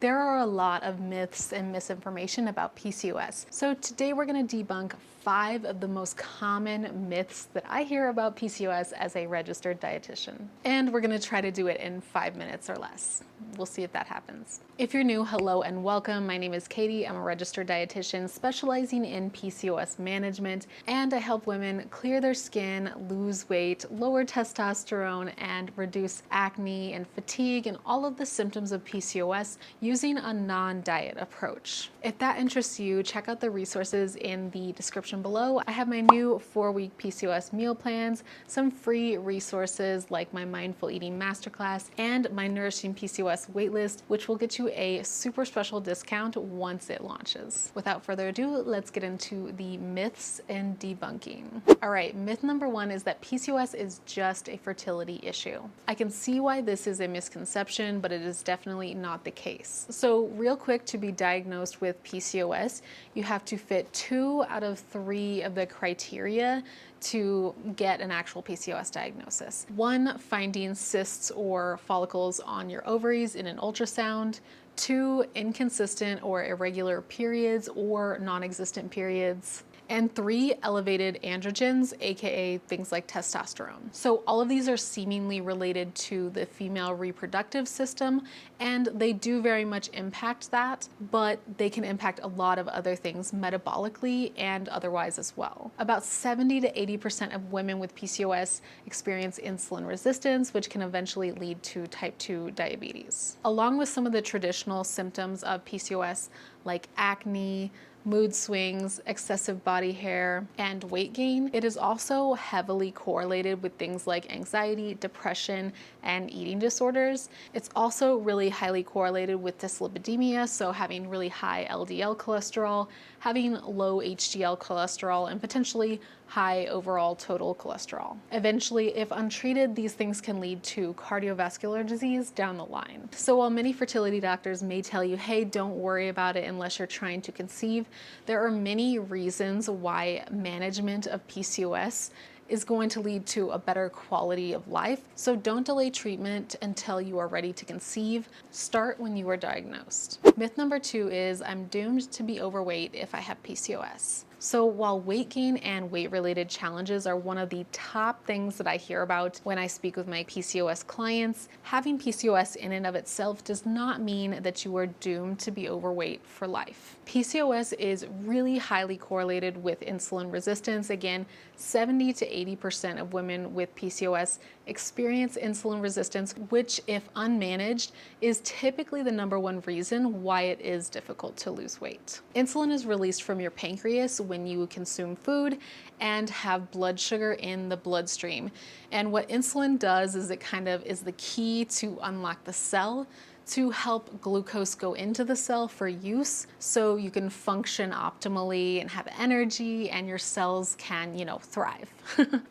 There are a lot of myths and misinformation about PCOS. So today we're going to debunk 5 of the most common myths that I hear about PCOS as a registered dietitian. And we're going to try to do it in 5 minutes or less. We'll see if that happens. If you're new, hello and welcome. My name is Katie. I'm a registered dietitian specializing in PCOS management, and I help women clear their skin, lose weight, lower testosterone, and reduce acne and fatigue and all of the symptoms of PCOS using a non-diet approach. If that interests you, check out the resources in the description below. I have my new 4-week PCOS meal plans, some free resources like my mindful eating masterclass, and my nourishing PCOS waitlist, which will get you a super special discount once it launches. Without further ado, let's get into the myths and debunking. All right, myth number 1 is that PCOS is just a fertility issue. I can see why this is a misconception, but it is definitely not the case. So real quick, to be diagnosed with PCOS, you have to fit 2 out of 3 of the criteria to get an actual PCOS diagnosis. 1, finding cysts or follicles on your ovaries in an ultrasound. 2, inconsistent or irregular periods or non-existent periods. And 3, elevated androgens, aka things like testosterone. So all of these are seemingly related to the female reproductive system, and they do very much impact that, but they can impact a lot of other things metabolically and otherwise as well. About 70 to 80% of women with PCOS experience insulin resistance, which can eventually lead to type 2 diabetes. Along with some of the traditional symptoms of PCOS like acne, mood swings, excessive body hair, and weight gain, it is also heavily correlated with things like anxiety, depression, and eating disorders. It's also really highly correlated with dyslipidemia, so having really high LDL cholesterol, having low HDL cholesterol, and potentially high overall total cholesterol. Eventually, if untreated, these things can lead to cardiovascular disease down the line. So while many fertility doctors may tell you, hey, don't worry about it unless you're trying to conceive, there are many reasons why management of PCOS is going to lead to a better quality of life. So don't delay treatment until you are ready to conceive. Start when you are diagnosed. Myth number 2 is I'm doomed to be overweight if I have PCOS. So while weight gain and weight-related challenges are one of the top things that I hear about when I speak with my PCOS clients, having PCOS in and of itself does not mean that you are doomed to be overweight for life. PCOS is really highly correlated with insulin resistance. Again, 70 to 80% of women with PCOS experience insulin resistance, which, if unmanaged, is typically the #1 reason why it is difficult to lose weight. Insulin is released from your pancreas when you consume food and have blood sugar in the bloodstream. And what insulin does is it kind of is the key to unlock the cell to help glucose go into the cell for use so you can function optimally and have energy and your cells can, thrive.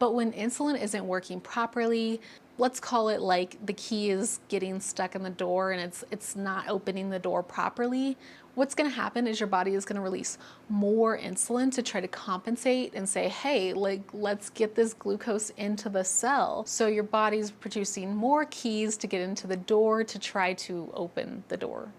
But when insulin isn't working properly, let's call it like the key is getting stuck in the door and it's not opening the door properly, what's going to happen is your body is going to release more insulin to try to compensate and say, hey, let's get this glucose into the cell. So your body's producing more keys to get into the door to try to open the door.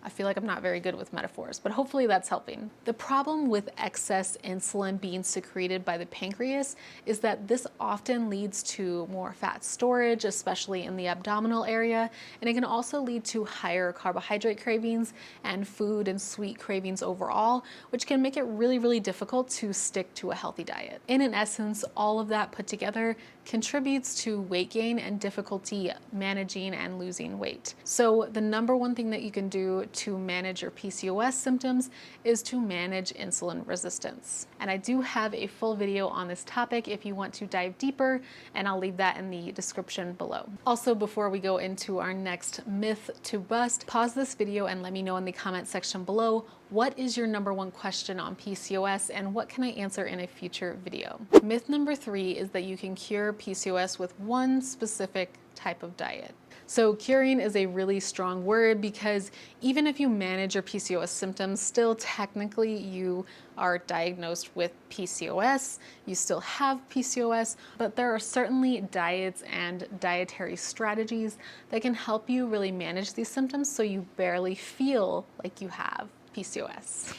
I feel like I'm not very good with metaphors, but hopefully that's helping. The problem with excess insulin being secreted by the pancreas is that this often leads to more fat storage, especially in the abdominal area, and it can also lead to higher carbohydrate cravings and food and sweet cravings overall, which can make it really, really difficult to stick to a healthy diet. In essence, all of that put together contributes to weight gain and difficulty managing and losing weight. So the #1 thing that you can do to manage your PCOS symptoms is to manage insulin resistance. And I do have a full video on this topic if you want to dive deeper, and I'll leave that in the description below. Also, before we go into our next myth to bust, pause this video and let me know in the comment section below, what is your #1 question on PCOS and what can I answer in a future video? Myth number 3 is that you can cure PCOS with one specific type of diet. So curing is a really strong word because even if you manage your PCOS symptoms, still technically you are diagnosed with PCOS, you still have PCOS, but there are certainly diets and dietary strategies that can help you really manage these symptoms so you barely feel like you have PCOS.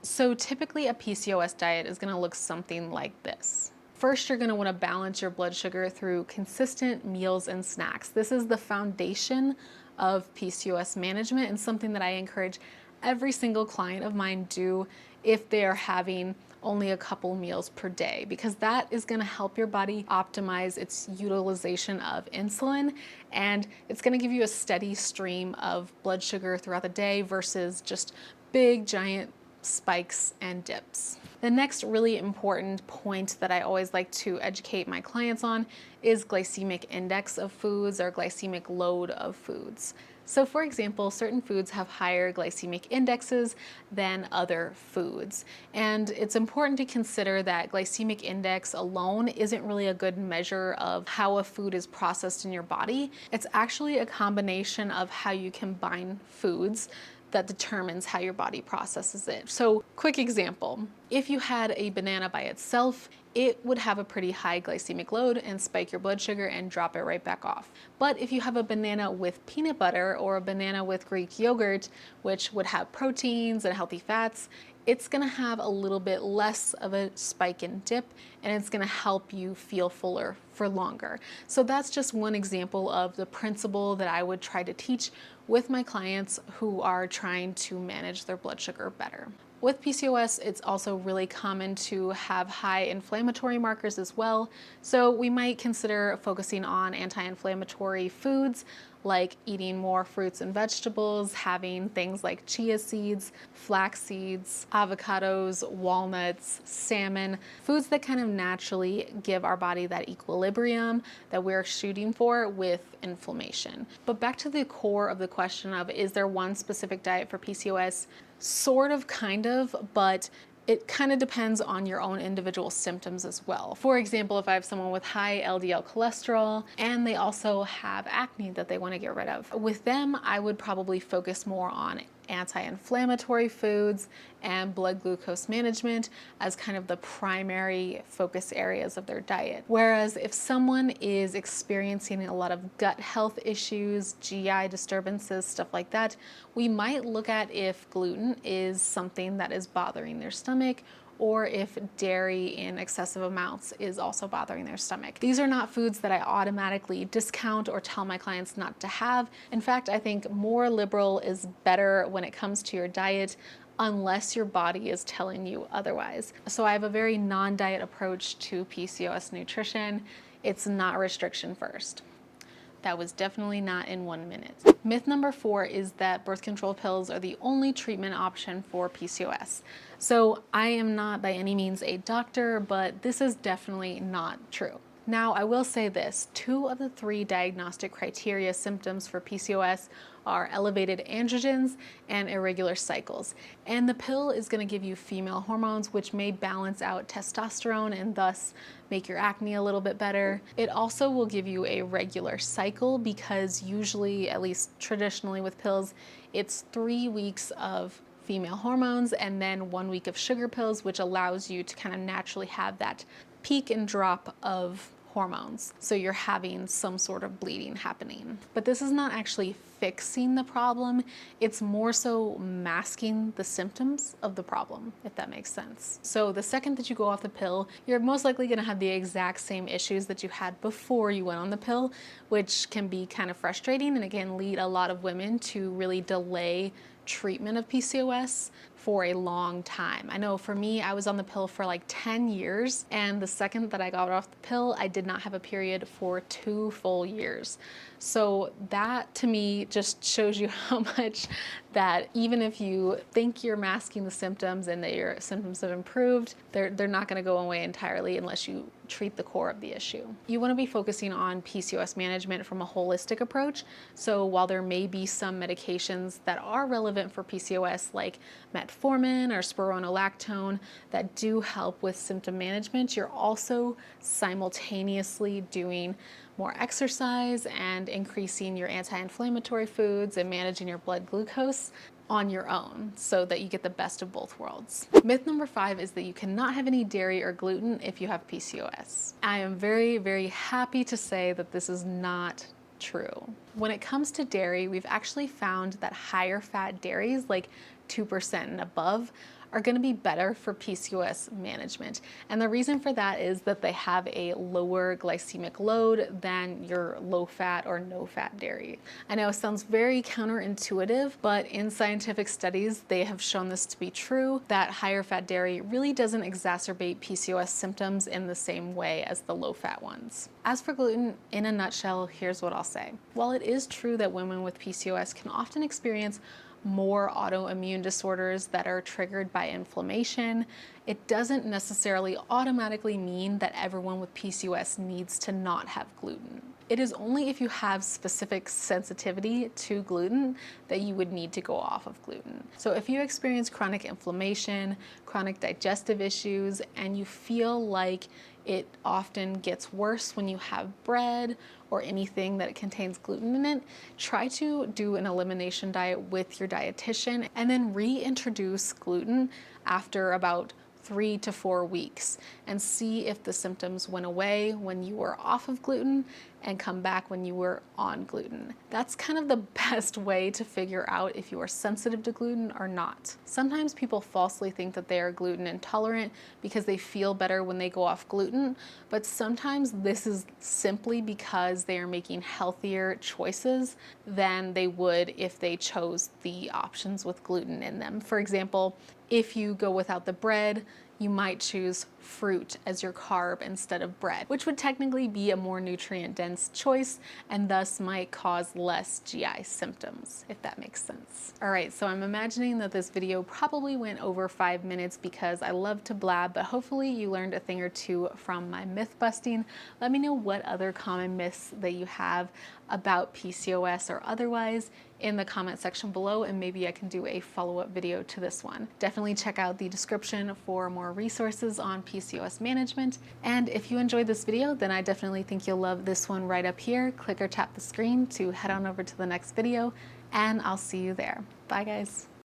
So typically a PCOS diet is going to look something like this. First, you're going to want to balance your blood sugar through consistent meals and snacks. This is the foundation of PCOS management and something that I encourage every single client of mine do if they are having only a couple meals per day, because that is going to help your body optimize its utilization of insulin, and it's going to give you a steady stream of blood sugar throughout the day versus just big giant spikes and dips. The next really important point that I always like to educate my clients on is glycemic index of foods or glycemic load of foods. So for example, certain foods have higher glycemic indexes than other foods. And it's important to consider that glycemic index alone isn't really a good measure of how a food is processed in your body. It's actually a combination of how you combine foods that determines how your body processes it. So, quick example, if you had a banana by itself, it would have a pretty high glycemic load and spike your blood sugar and drop it right back off. But if you have a banana with peanut butter or a banana with Greek yogurt, which would have proteins and healthy fats, it's gonna have a little bit less of a spike and dip, and it's gonna help you feel fuller for longer. So that's just one example of the principle that I would try to teach with my clients who are trying to manage their blood sugar better. With PCOS, it's also really common to have high inflammatory markers as well. So we might consider focusing on anti-inflammatory foods like eating more fruits and vegetables, having things like chia seeds, flax seeds, avocados, walnuts, salmon, foods that kind of naturally give our body that equilibrium that we're shooting for with inflammation. But back to the core of the question of, is there one specific diet for PCOS? Sort of, kind of, but it kind of depends on your own individual symptoms as well. For example, if I have someone with high LDL cholesterol and they also have acne that they want to get rid of, with them, I would probably focus more on anti-inflammatory foods and blood glucose management as kind of the primary focus areas of their diet. Whereas if someone is experiencing a lot of gut health issues, GI disturbances, stuff like that, we might look at if gluten is something that is bothering their stomach, or if dairy in excessive amounts is also bothering their stomach. These are not foods that I automatically discount or tell my clients not to have. In fact, I think more liberal is better when it comes to your diet, unless your body is telling you otherwise. So I have a very non-diet approach to PCOS nutrition. It's not restriction first. That was definitely not in 1 minute. Myth number 4 is that birth control pills are the only treatment option for PCOS. So I am not by any means a doctor, but this is definitely not true. Now, I will say this, 2 of the 3 diagnostic criteria symptoms for PCOS are elevated androgens and irregular cycles. And the pill is going to give you female hormones, which may balance out testosterone and thus make your acne a little bit better. It also will give you a regular cycle because usually, at least traditionally with pills, it's 3 weeks of female hormones and then 1 week of sugar pills, which allows you to kind of naturally have that peak and drop of hormones. So you're having some sort of bleeding happening. But this is not actually fixing the problem. It's more so masking the symptoms of the problem, if that makes sense. So the second that you go off the pill, you're most likely going to have the exact same issues that you had before you went on the pill, which can be kind of frustrating and again lead a lot of women to really delay treatment of PCOS for a long time. I know for me, I was on the pill for like 10 years, and the second that I got off the pill, I did not have a period for 2 full years. So that to me just shows you how much that even if you think you're masking the symptoms and that your symptoms have improved, they're not going to go away entirely unless you treat the core of the issue. You want to be focusing on PCOS management from a holistic approach. So while there may be some medications that are relevant for PCOS like metformin metformin or spironolactone that do help with symptom management, you're also simultaneously doing more exercise and increasing your anti-inflammatory foods and managing your blood glucose on your own so that you get the best of both worlds. Myth number 5 is that you cannot have any dairy or gluten if you have PCOS. I am very, very happy to say that this is not true. When it comes to dairy, we've actually found that higher fat dairies, like 2% and above, are going to be better for PCOS management. And the reason for that is that they have a lower glycemic load than your low fat or no fat dairy. I know it sounds very counterintuitive, but in scientific studies, they have shown this to be true, that higher fat dairy really doesn't exacerbate PCOS symptoms in the same way as the low fat ones. As for gluten, in a nutshell, here's what I'll say. While it is true that women with PCOS can often experience more autoimmune disorders that are triggered by inflammation, it doesn't necessarily automatically mean that everyone with PCOS needs to not have gluten. It is only if you have specific sensitivity to gluten that you would need to go off of gluten. So if you experience chronic inflammation, chronic digestive issues, and you feel like it often gets worse when you have bread or anything that contains gluten in it, try to do an elimination diet with your dietitian and then reintroduce gluten after about 3 to 4 weeks and see if the symptoms went away when you were off of gluten and come back when you were on gluten. That's kind of the best way to figure out if you are sensitive to gluten or not. Sometimes people falsely think that they are gluten intolerant because they feel better when they go off gluten, but sometimes this is simply because they are making healthier choices than they would if they chose the options with gluten in them. For example, if you go without the bread, you might choose fruit as your carb instead of bread, which would technically be a more nutrient-dense choice and thus might cause less GI symptoms, if that makes sense. All right, so I'm imagining that this video probably went over 5 minutes because I love to blab, but hopefully you learned a thing or two from my myth busting. Let me know what other common myths that you have about PCOS or otherwise in the comment section below, and maybe I can do a follow-up video to this one. Definitely check out the description for more resources on PCOS management. And if you enjoyed this video, then I definitely think you'll love this one right up here. Click or tap the screen to head on over to the next video, and I'll see you there. Bye guys.